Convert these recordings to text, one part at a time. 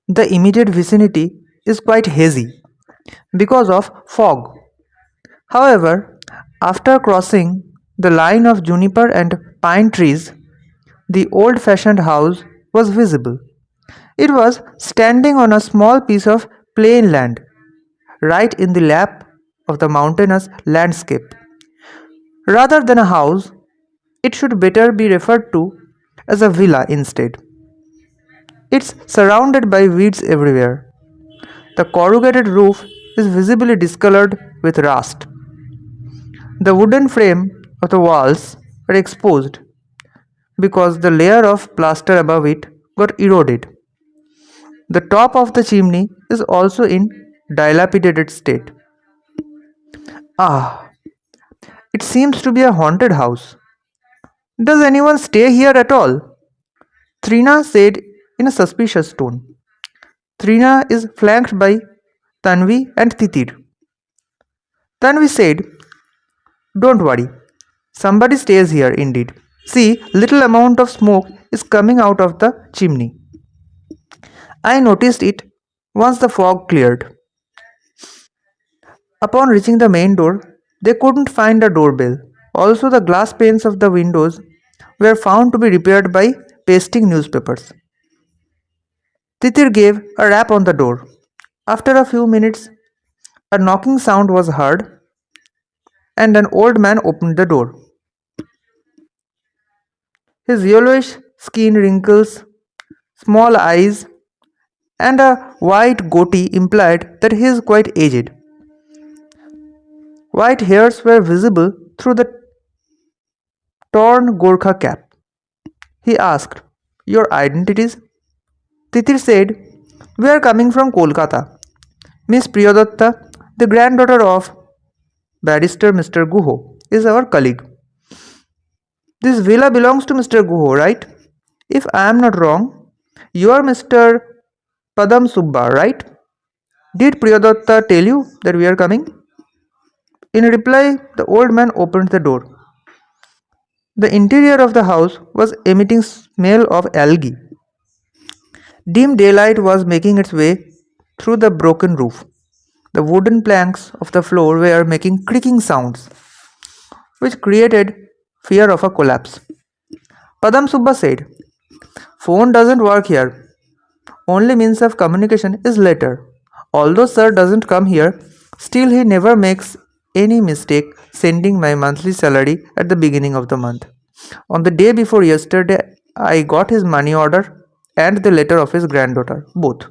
The immediate vicinity is quite hazy because of fog. However, after crossing the line of juniper and pine trees, the old-fashioned house was visible. It was standing on a small piece of plain land, right in the lap of the mountainous landscape. Rather than a house, it should better be referred to as a villa instead. It's surrounded by weeds everywhere. The corrugated roof is visibly discolored with rust. The wooden frame of the walls are exposed because the layer of plaster above it got eroded. The top of the chimney is also in dilapidated state. Ah, it seems to be a haunted house. Does anyone stay here at all? Trina said in a suspicious tone. Trina is flanked by Tanvi and Titir. Tanvi said, "Don't worry. Somebody stays here indeed. See, little amount of smoke is coming out of the chimney. I noticed it once the fog cleared." Upon reaching the main door, they couldn't find a doorbell. Also, the glass panes of the windows were found to be repaired by pasting newspapers. Titir gave a rap on the door. After a few minutes, a knocking sound was heard, and an old man opened the door. His yellowish skin, wrinkles, small eyes, and a white goatee implied that he is quite aged. White hairs were visible through the torn Gorkha cap. He asked, "Your identities?" Titir said, "We are coming from Kolkata. Miss Priyadatta, the granddaughter of barrister Mr. Guho, is our colleague. This villa belongs to Mr. Guho, right? If I am not wrong, you are Mr. Padam Subba, right? Did Priyadatta tell you that we are coming?" In reply, the old man opened the door. The interior of the house was emitting smell of algae. Dim daylight was making its way through the broken roof. The wooden planks of the floor were making creaking sounds, which created fear of a collapse. Padam Subba said, "Phone doesn't work here. Only means of communication is letter. Although sir doesn't come here, still he never makes any mistake sending my monthly salary at the beginning of the month. On the day before yesterday, I got his money order and the letter of his granddaughter, both."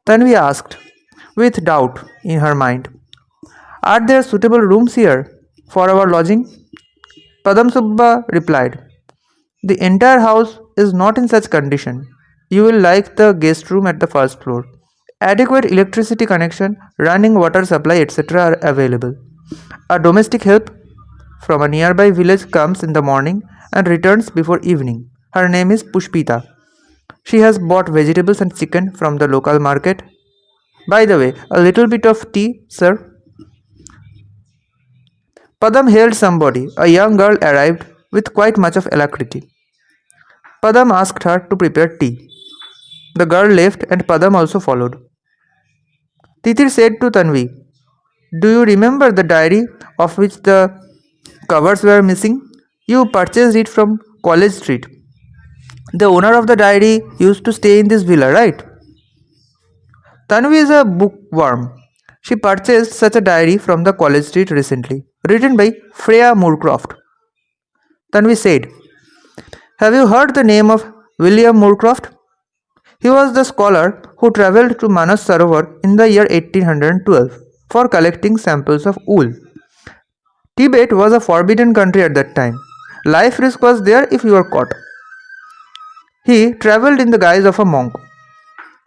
Tanvi asked, with doubt in her mind, "Are there suitable rooms here for our lodging?" Padam Subba replied, "The entire house is not in such condition. You will like the guest room at the first floor. Adequate electricity connection, running water supply, etc. are available. A domestic help from a nearby village comes in the morning and returns before evening. Her name is Pushpita. She has bought vegetables and chicken from the local market. By the way, a little bit of tea, sir." Padam hailed somebody. A young girl arrived with quite much of alacrity. Padam asked her to prepare tea. The girl left and Padam also followed. Titir said to Tanvi, "Do you remember the diary of which the covers were missing? You purchased it from College Street. The owner of the diary used to stay in this villa, right?" Tanvi is a bookworm. She purchased such a diary from the College Street recently, written by Freya Moorcroft. Tanvi said, "Have you heard the name of William Moorcroft? He was the scholar who travelled to Manas Sarovar in the year 1812 for collecting samples of wool. Tibet was a forbidden country at that time. Life risk was there if you were caught. He travelled in the guise of a monk.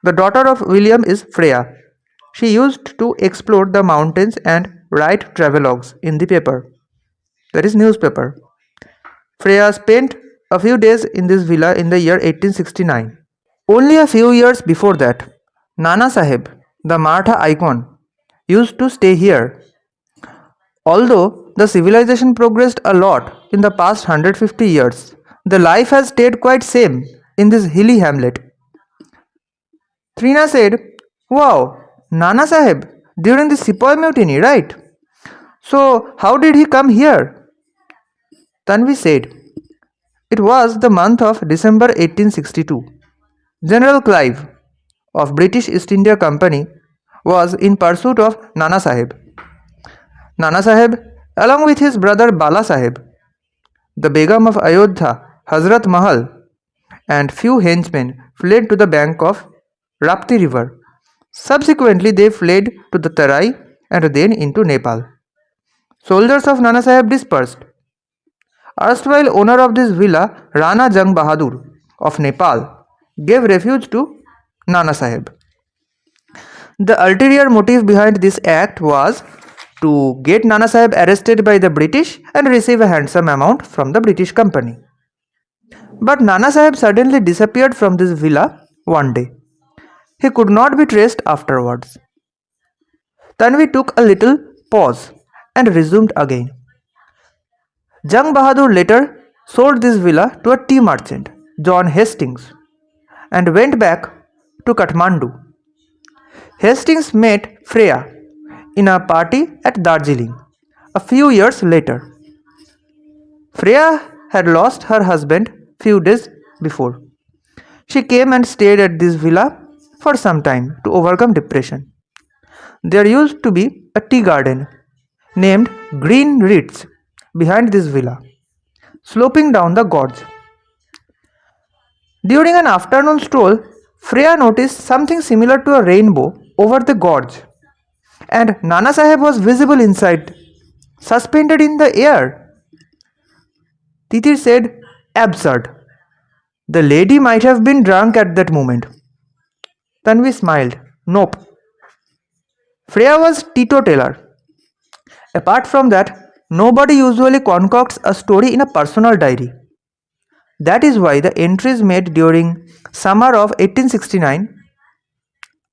The daughter of William is Freya. She used to explore the mountains and write travelogues in the paper, that is newspaper. Freya spent a few days in this villa in the year 1869. Only a few years before that, Nana Sahib, the Maratha icon, used to stay here. Although the civilization progressed a lot in the past 150 years, the life has stayed quite same in this hilly hamlet. Trina said, Wow, Nana Sahib, during the Sepoy mutiny, right? So, how did he come here? Tanvi said, It was the month of December 1862. General Clive of British East India Company was in pursuit of Nana Sahib. Nana Sahib, along with his brother Bala Sahib, the Begum of Ayodhya, Hazrat Mahal, and few henchmen fled to the bank of Rapti river. Subsequently, they fled to the Tarai and then into Nepal. Soldiers of Nana Sahib dispersed. Erstwhile owner of this villa, Rana Jang Bahadur of Nepal, gave refuge to Nana Sahib. The ulterior motive behind this act was to get Nana Sahib arrested by the British and receive a handsome amount from the British company. But Nana Sahib suddenly disappeared from this villa one day. He could not be traced afterwards. Tanvi took a little pause and resumed again. Jang Bahadur later sold this villa to a tea merchant, John Hastings, and went back to Kathmandu. Hastings met Freya in a party at Darjeeling a few years later. Freya had lost her husband few days before. She came and stayed at this villa for some time to overcome depression. There used to be a tea garden named Green Ritz behind this villa, sloping down the gorge. During an afternoon stroll, Freya noticed something similar to a rainbow over the gorge, and Nana Sahib was visible inside, suspended in the air. Titir said, Absurd. The lady might have been drunk at that moment. Tanvi smiled. Nope. Freya was teetotaler. Apart from that, nobody usually concocts a story in a personal diary. That is why the entries made during summer of 1869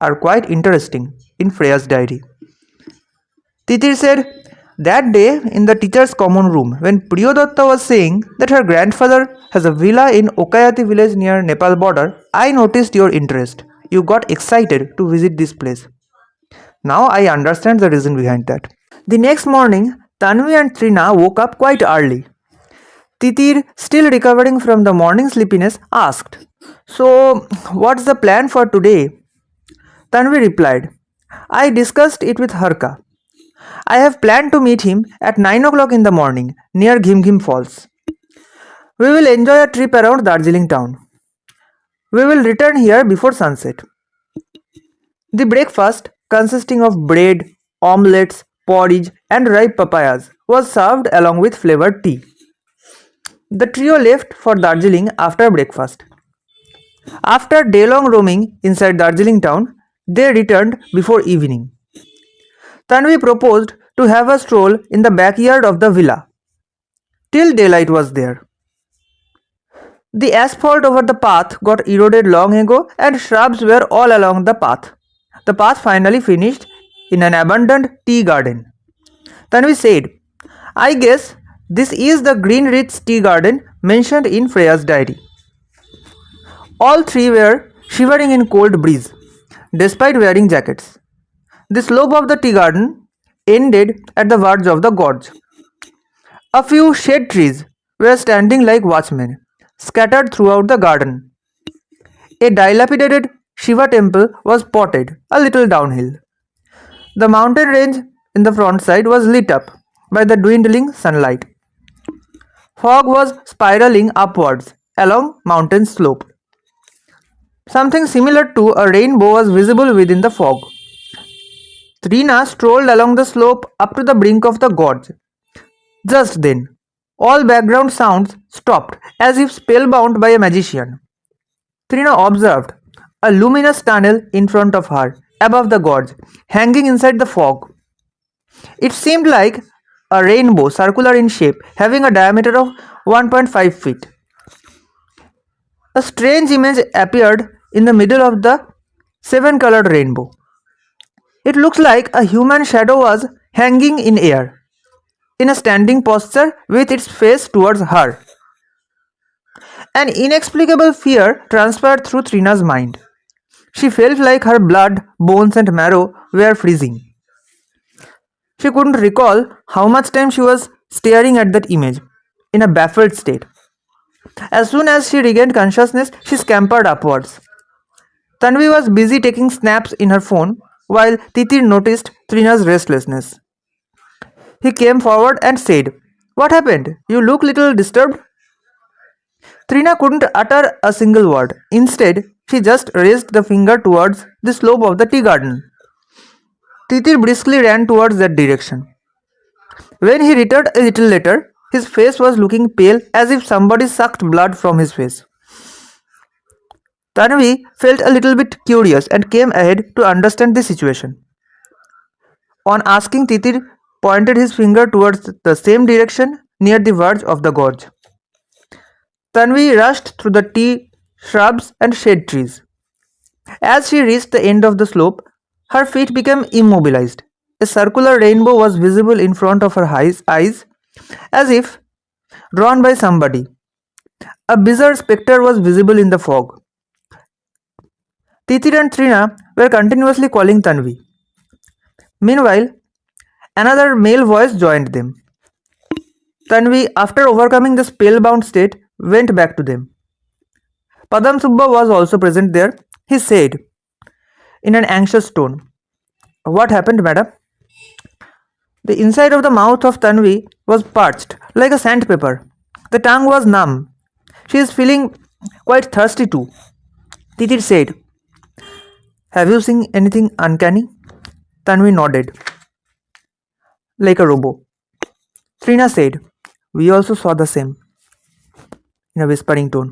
are quite interesting in Freya's diary. Titir said, that day in the teacher's common room, when Priyodatta was saying that her grandfather has a villa in Okayati village near Nepal border, I noticed your interest. You got excited to visit this place. Now I understand the reason behind that. The next morning, Tanvi and Trina woke up quite early. Titir, still recovering from the morning sleepiness, asked, So, what's the plan for today? Tanvi replied, I discussed it with Harka. I have planned to meet him at 9 o'clock in the morning near Ghim Falls. We will enjoy a trip around Darjeeling town. We will return here before sunset. The breakfast, consisting of bread, omelets, porridge, and ripe papayas, was served along with flavored tea. The trio left for Darjeeling after breakfast. After day-long roaming inside Darjeeling town, they returned before evening. Tanvi proposed to have a stroll in the backyard of the villa. Till daylight was there. The asphalt over the path got eroded long ago and shrubs were all along the path. The path finally finished in an abandoned tea garden. Tanvi said, I guess this is the Green Ritz tea garden mentioned in Freya's diary. All three were shivering in cold breeze, despite wearing jackets. The slope of the tea garden ended at the verge of the gorge. A few shade trees were standing like watchmen, scattered throughout the garden. A dilapidated Shiva temple was spotted a little downhill. The mountain range in the front side was lit up by the dwindling sunlight. Fog was spiraling upwards along mountain slope. Something similar to a rainbow was visible within the fog. Trina strolled along the slope up to the brink of the gorge. Just then, all background sounds stopped as if spellbound by a magician. Trina observed a luminous tunnel in front of her, above the gorge, hanging inside the fog. It seemed like a rainbow, circular in shape, having a diameter of 1.5 feet. A strange image appeared in the middle of the seven-colored rainbow. It looks like a human shadow was hanging in air, in a standing posture with its face towards her. An inexplicable fear transpired through Trina's mind. She felt like her blood, bones, and marrow were freezing. She couldn't recall how much time she was staring at that image, in a baffled state. As soon as she regained consciousness, she scampered upwards. Tanvi was busy taking snaps in her phone, while Titir noticed Trina's restlessness. He came forward and said, "What happened? You look little disturbed." Trina couldn't utter a single word. Instead, she just raised the finger towards the slope of the tea garden. Titir briskly ran towards that direction. When he returned a little later, his face was looking pale as if somebody sucked blood from his face. Tanvi felt a little bit curious and came ahead to understand the situation. On asking, Titir pointed his finger towards the same direction near the verge of the gorge. Tanvi rushed through the tea shrubs and shade trees. As she reached the end of the slope, her feet became immobilized. A circular rainbow was visible in front of her eyes, as if drawn by somebody. A bizarre spectre was visible in the fog. Titir and Trina were continuously calling Tanvi. Meanwhile, another male voice joined them. Tanvi, after overcoming the spellbound state, went back to them. Padam Subba was also present there. He said, in an anxious tone, "What happened, madam?" The inside of the mouth of Tanvi was parched, like a sandpaper. The tongue was numb. She is feeling quite thirsty too. Titir said, "Have you seen anything uncanny?" Tanvi nodded, like a robo. Trina said, "We also saw the same," in a whispering tone.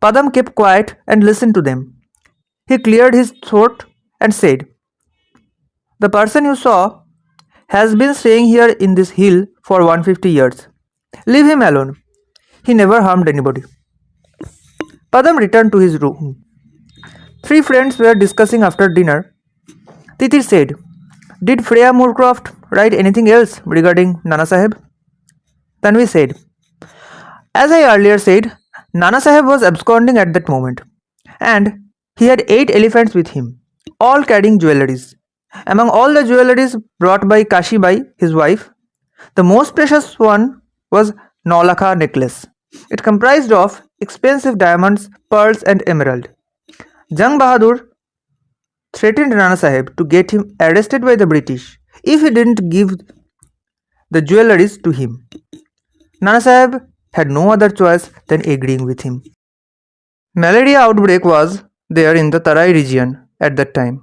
Padam kept quiet and listened to them. He cleared his throat and said, "The person you saw has been staying here in this hill for 150 years. Leave him alone. He never harmed anybody." Padam returned to his room. Three friends were discussing after dinner. Titir said, "Did Freya Moorcroft write anything else regarding Nana Sahib?" Tanvi said, "As I earlier said, Nana Sahib was absconding at that moment, and he had 8 elephants with him, all carrying jewelries. Among all the jewelries brought by Kashibai, his wife, the most precious one was Naulakha necklace. It comprised of expensive diamonds, pearls and emerald. Jang Bahadur threatened Nana Sahib to get him arrested by the British if he didn't give the jewelries to him. Nana Sahib had no other choice than agreeing with him." Malaria outbreak was there in the Tarai region at that time.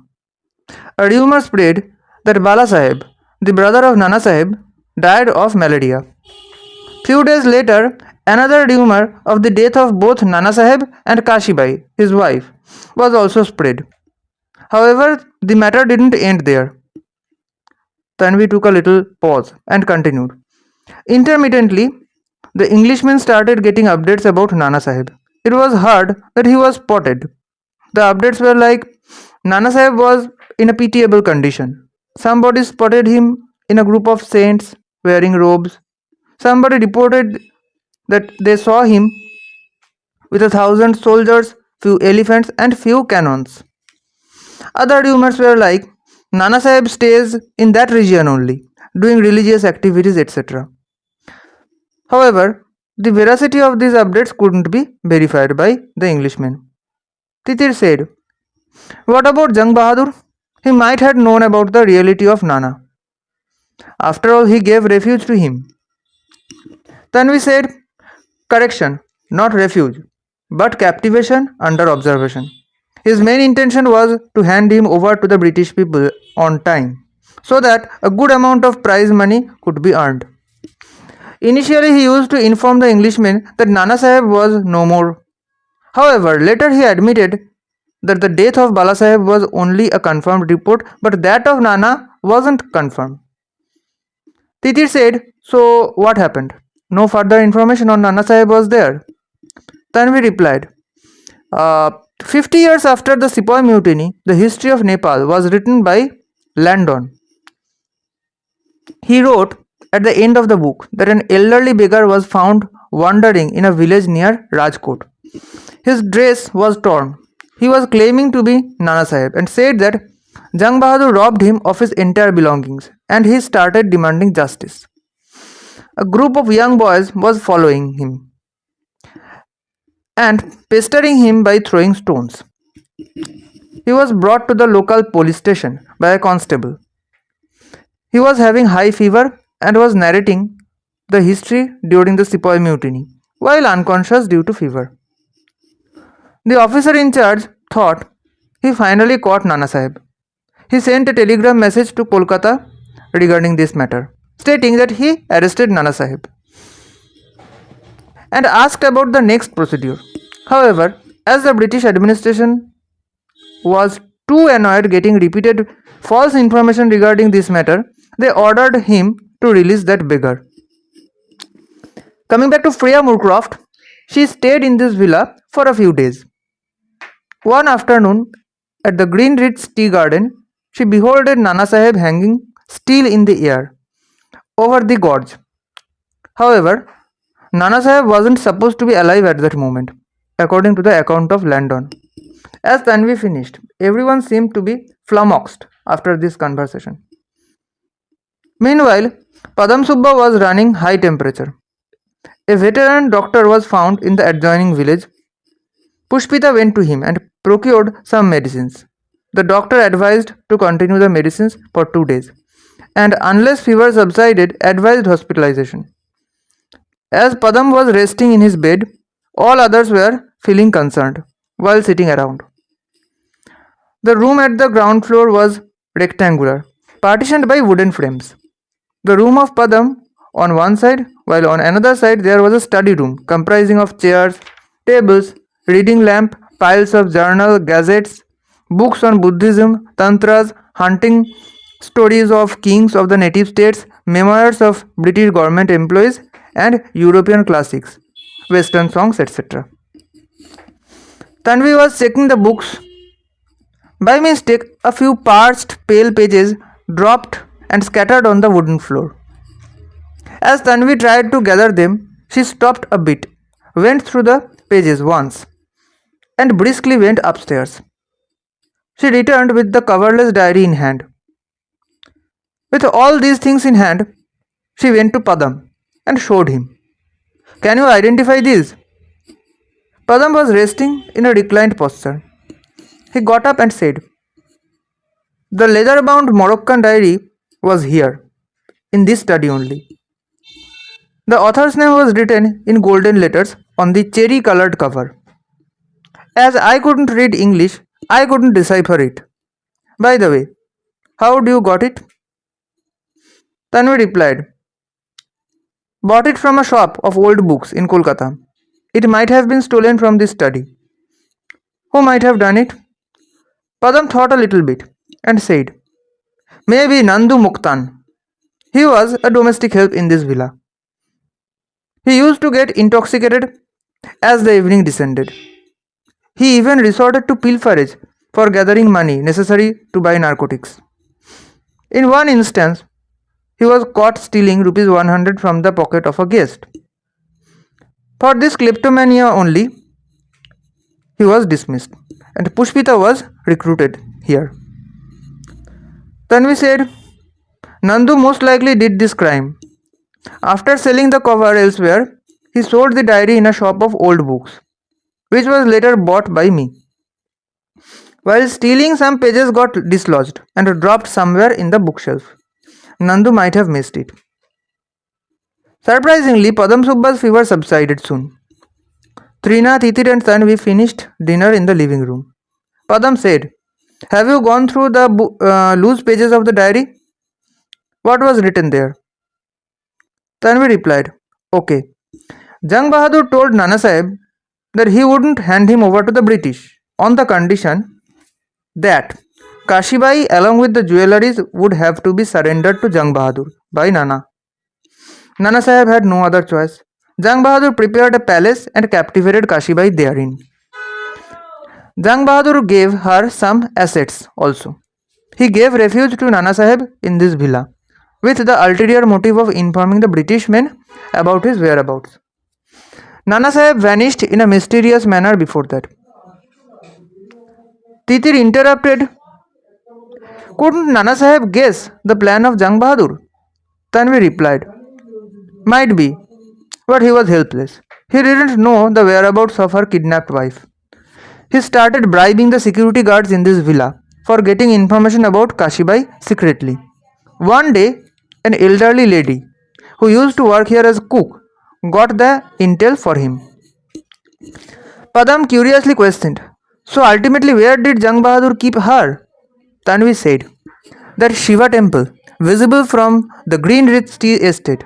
A rumor spread that Bala Sahib, the brother of Nana Sahib, died of malaria. Few days later, another rumor of the death of both Nana Sahib and Kashibai, his wife, was also spread. However, the matter didn't end there. Tanvi took a little pause and continued. Intermittently, the Englishmen started getting updates about Nana Sahib. It was heard that he was spotted. The updates were like, Nana Sahib was in a pitiable condition. Somebody spotted him in a group of saints wearing robes. Somebody reported that they saw him with 1,000 soldiers, few elephants and few cannons. Other rumors were like, Nana Sahib stays in that region only, doing religious activities, etc. However, the veracity of these updates couldn't be verified by the Englishmen. Titir said, "What about Jang Bahadur? He might have known about the reality of Nana. After all, he gave refuge to him." Tanvi said, "Correction, not refuge, but captivation under observation. His main intention was to hand him over to the British people on time, so that a good amount of prize money could be earned. Initially, he used to inform the Englishmen that Nana Sahib was no more. However, later he admitted that the death of Bala Sahib was only a confirmed report, but that of Nana wasn't confirmed." Titir said, "So what happened? No further information on Nana Sahib was there?" Tanvi replied, 50 years after the Sepoy Mutiny, the history of Nepal was written by Landon. He wrote at the end of the book that an elderly beggar was found wandering in a village near Rajkot. His dress was torn. He was claiming to be Nana Sahib and said that Jang Bahadur robbed him of his entire belongings and he started demanding justice. A group of young boys was following him and pestering him by throwing stones. He was brought to the local police station by a constable. He was having high fever and was narrating the history during the Sepoy mutiny while unconscious due to fever. The officer in charge thought he finally caught Nana Sahib. He sent a telegram message to Kolkata regarding this matter, stating that he arrested Nana Sahib and asked about the next procedure. However, as the British administration was too annoyed getting repeated false information regarding this matter, they ordered him to release that beggar. Coming back to Freya Moorcroft, she stayed in this villa for a few days. One afternoon, at the Green Ritz Tea Garden, she beholded Nana Sahib hanging still in the air over the gorge. However, Nana Sahib wasn't supposed to be alive at that moment, according to the account of Landon. As Tanvi finished, everyone seemed to be flummoxed after this conversation. Meanwhile, Padam Subba was running high temperature. A veteran doctor was found in the adjoining village. Pushpita went to him and procured some medicines. The doctor advised to continue the medicines for 2 days and unless fever subsided, advised hospitalization. As Padam was resting in his bed, all others were feeling concerned while sitting around. The room at the ground floor was rectangular, partitioned by wooden frames. The room of Padam on one side, while on another side there was a study room comprising of chairs, tables, reading lamp, piles of journal, gazettes, books on Buddhism, tantras, hunting, stories of kings of the native states, memoirs of British government employees, and European classics, Western songs, etc. Tanvi was checking the books. By mistake, a few parched, pale pages dropped and scattered on the wooden floor. As Tanvi tried to gather them, she stopped a bit, went through the pages once, and briskly went upstairs. She returned with the coverless diary in hand. With all these things in hand, she went to Padam and showed him. Can you identify these? Padam was resting in a reclined posture. He got up and said, the leather-bound Moroccan diary was here, in this study only. The author's name was written in golden letters on the cherry-colored cover. As I couldn't read English, I couldn't decipher it. By the way, how do you got it? Tanvi replied, bought it from a shop of old books in Kolkata. It might have been stolen from this study. Who might have done it? Padam thought a little bit and said, maybe Nandu Muktan. He was a domestic help in this villa. He used to get intoxicated as the evening descended. He even resorted to pilferage for gathering money necessary to buy narcotics. In one instance, he was caught stealing rupees 100 from the pocket of a guest. For this kleptomania only, he was dismissed and Pushpita was recruited here. Tanvi said, Nandu most likely did this crime. After selling the cover elsewhere, he sold the diary in a shop of old books, which was later bought by me. While stealing, some pages got dislodged and dropped somewhere in the bookshelf. Nandu might have missed it. Surprisingly, Padam Subba's fever subsided soon. Trina, Titir and Tanvi finished dinner in the living room. Padam said, have you gone through the loose pages of the diary? What was written there? Tanvi replied, okay. Jang Bahadur told Nana Sahib that he wouldn't hand him over to the British on the condition that Kashibai along with the jewelleries would have to be surrendered to Jang Bahadur by Nana. Nana Sahib had no other choice. Jang Bahadur prepared a palace and captivated Kashibai therein. Jang Bahadur gave her some assets also. He gave refuge to Nana Sahib in this villa, with the ulterior motive of informing the British men about his whereabouts. Nana Sahib vanished in a mysterious manner before that. Titir interrupted. Couldn't Nana Sahib guess the plan of Jang Bahadur? Tanvi replied, might be, but he was helpless. He didn't know the whereabouts of her kidnapped wife. He started bribing the security guards in this villa for getting information about Kashibai secretly. One day, an elderly lady who used to work here as cook got the intel for him. Padam curiously questioned, so ultimately where did Jang Bahadur keep her? Tanvi said, that Shiva temple, visible from the Green Ridge Tea Estate.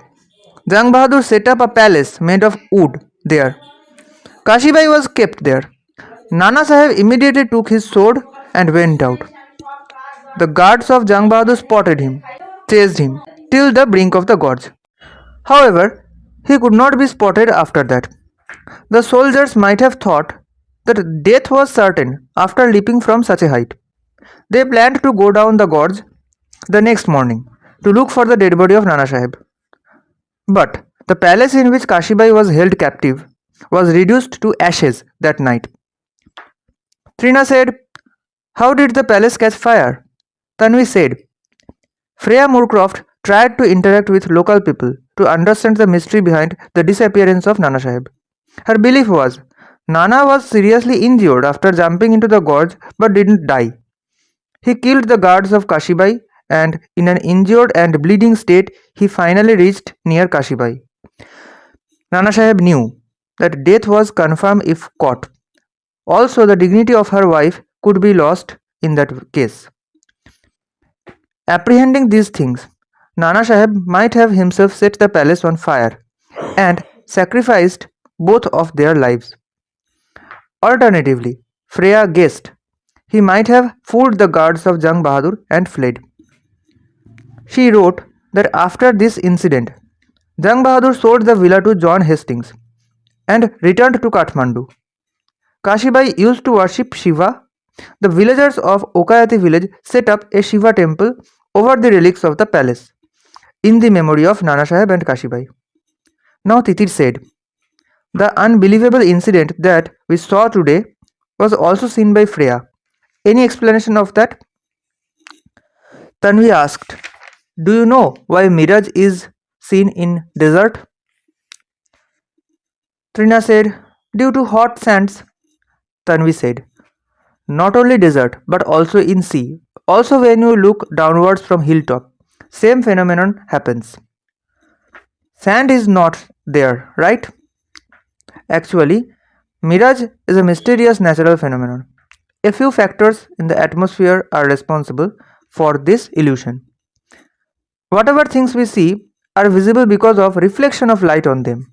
Jang Bahadur set up a palace made of wood there. Kashibai was kept there. Nana Sahib immediately took his sword and went out. The guards of Jang Bahadur spotted him, chased him till the brink of the gorge. However, he could not be spotted after that. The soldiers might have thought that death was certain after leaping from such a height. They planned to go down the gorge the next morning to look for the dead body of Nana Sahib. But the palace in which Kashibai was held captive was reduced to ashes that night. Trina said, how did the palace catch fire? Tanvi said, Freya Moorcroft tried to interact with local people to understand the mystery behind the disappearance of Nana Sahib. Her belief was Nana was seriously injured after jumping into the gorge but didn't die. He killed the guards of Kashibai and in an injured and bleeding state he finally reached near Kashibai. Nana Sahib knew that death was confirmed if caught. Also, the dignity of her wife could be lost in that case. Apprehending these things, Nana Sahib might have himself set the palace on fire and sacrificed both of their lives. Alternatively, Freya guessed he might have fooled the guards of Jang Bahadur and fled. She wrote that after this incident, Jang Bahadur sold the villa to John Hastings and returned to Kathmandu. Kashibai used to worship Shiva. The villagers of Okayati village set up a Shiva temple over the relics of the palace in the memory of Nana Sahib and Kashibai. Now Titir said, the unbelievable incident that we saw today was also seen by Freya. Any explanation of that? Tanvi asked, do you know why mirage is seen in desert? Trina said, due to hot sands. Tanvi said, not only desert but also in sea. Also when you look downwards from hilltop, same phenomenon happens. Sand is not there, right? Actually, mirage is a mysterious natural phenomenon. A few factors in the atmosphere are responsible for this illusion. Whatever things we see are visible because of reflection of light on them.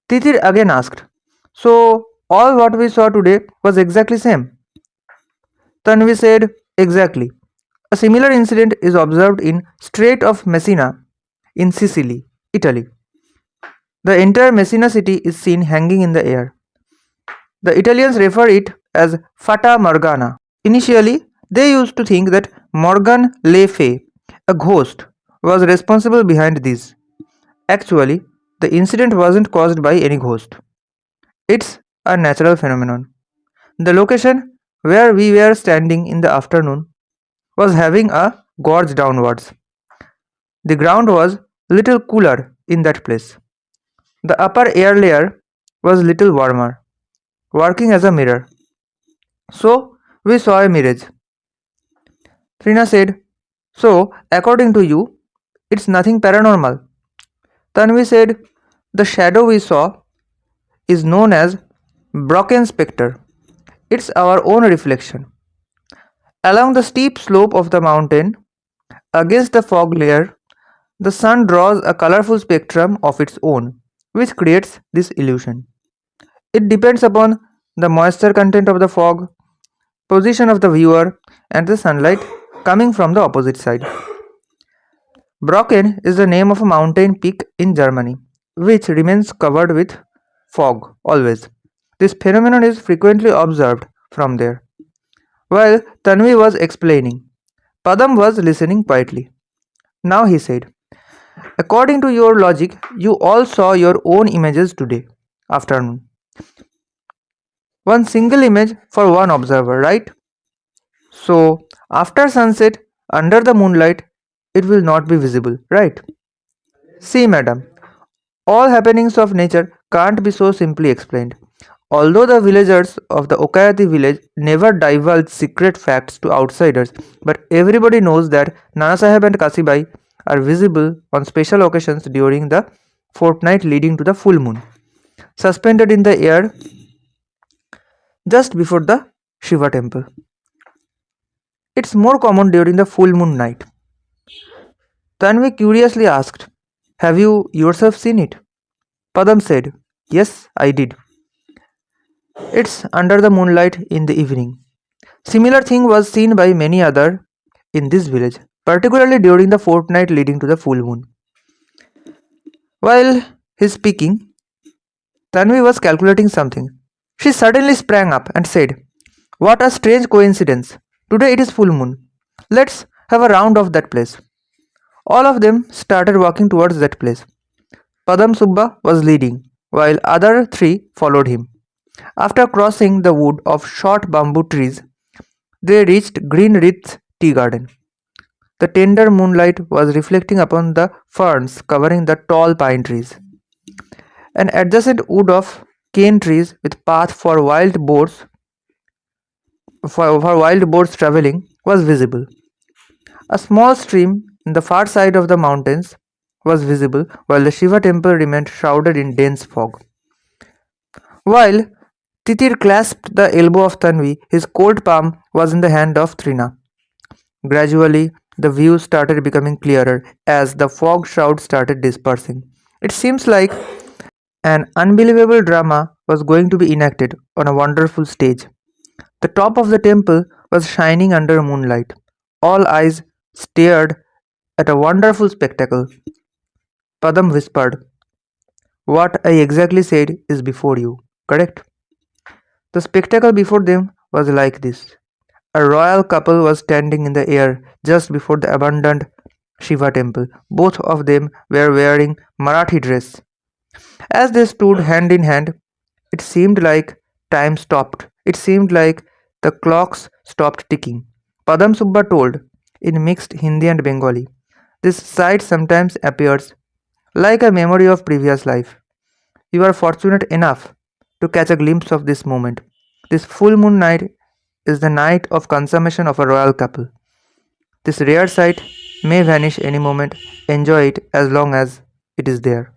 Titir again asked, so all what we saw today was exactly same? Tanvi said, exactly. A similar incident is observed in Strait of Messina in Sicily, Italy. The entire Messina city is seen hanging in the air. The Italians refer it as Fata Morgana. Initially, they used to think that Morgan Le Fay, a ghost, was responsible behind this. Actually, the incident wasn't caused by any ghost. It's a natural phenomenon. The location where we were standing in the afternoon was having a gorge downwards. The ground was little cooler in that place. The upper air layer was little warmer, working as a mirror. So we saw a mirage. Trina said, so according to you, it's nothing paranormal. Tanvi said, the shadow we saw is known as Brocken spectre. It's our own reflection. Along the steep slope of the mountain, against the fog layer, the sun draws a colorful spectrum of its own, which creates this illusion. It depends upon the moisture content of the fog, position of the viewer, and the sunlight coming from the opposite side. Brocken is the name of a mountain peak in Germany, which remains covered with fog always. This phenomenon is frequently observed from there. While Tanvi was explaining, Padam was listening quietly. Now he said, according to your logic, you all saw your own images today afternoon. One single image for one observer, right? So, after sunset, under the moonlight, it will not be visible, right? See, madam, all happenings of nature can't be so simply explained. Although the villagers of the Okayati village never divulge secret facts to outsiders, but everybody knows that Nana Sahib and Kasibai are visible on special occasions during the fortnight leading to the full moon, suspended in the air just before the Shiva temple. It's more common during the full moon night. Tanvi curiously asked, "Have you yourself seen it?" Padam said, "Yes, I did. It's under the moonlight in the evening." Similar thing was seen by many other in this village, particularly during the fortnight leading to the full moon. While he's speaking, Tanvi was calculating something. She suddenly sprang up and said, "What a strange coincidence. Today it is full moon. Let's have a round of that place." All of them started walking towards that place. Padam Subba was leading, while other three followed him. After crossing the wood of short bamboo trees, they reached Green Wreath's tea garden. The tender moonlight was reflecting upon the ferns covering the tall pine trees. An adjacent wood of cane trees with path for wild boars traveling was visible. A small stream in the far side of the mountains was visible while the Shiva temple remained shrouded in dense fog. While Titir clasped the elbow of Tanvi, his cold palm was in the hand of Trina. Gradually, the view started becoming clearer as the fog shroud started dispersing. It seems like an unbelievable drama was going to be enacted on a wonderful stage. The top of the temple was shining under moonlight. All eyes stared at a wonderful spectacle. Padam whispered, "What I exactly said is before you, correct?" The spectacle before them was like this. A royal couple was standing in the air just before the abandoned Shiva temple. Both of them were wearing Marathi dress. As they stood hand in hand, it seemed like time stopped. It seemed like the clocks stopped ticking. Padam Subba told, in mixed Hindi and Bengali, "This sight sometimes appears like a memory of previous life. You are fortunate enough to catch a glimpse of this moment. This full moon night is the night of consummation of a royal couple. This rare sight may vanish any moment. Enjoy it as long as it is there."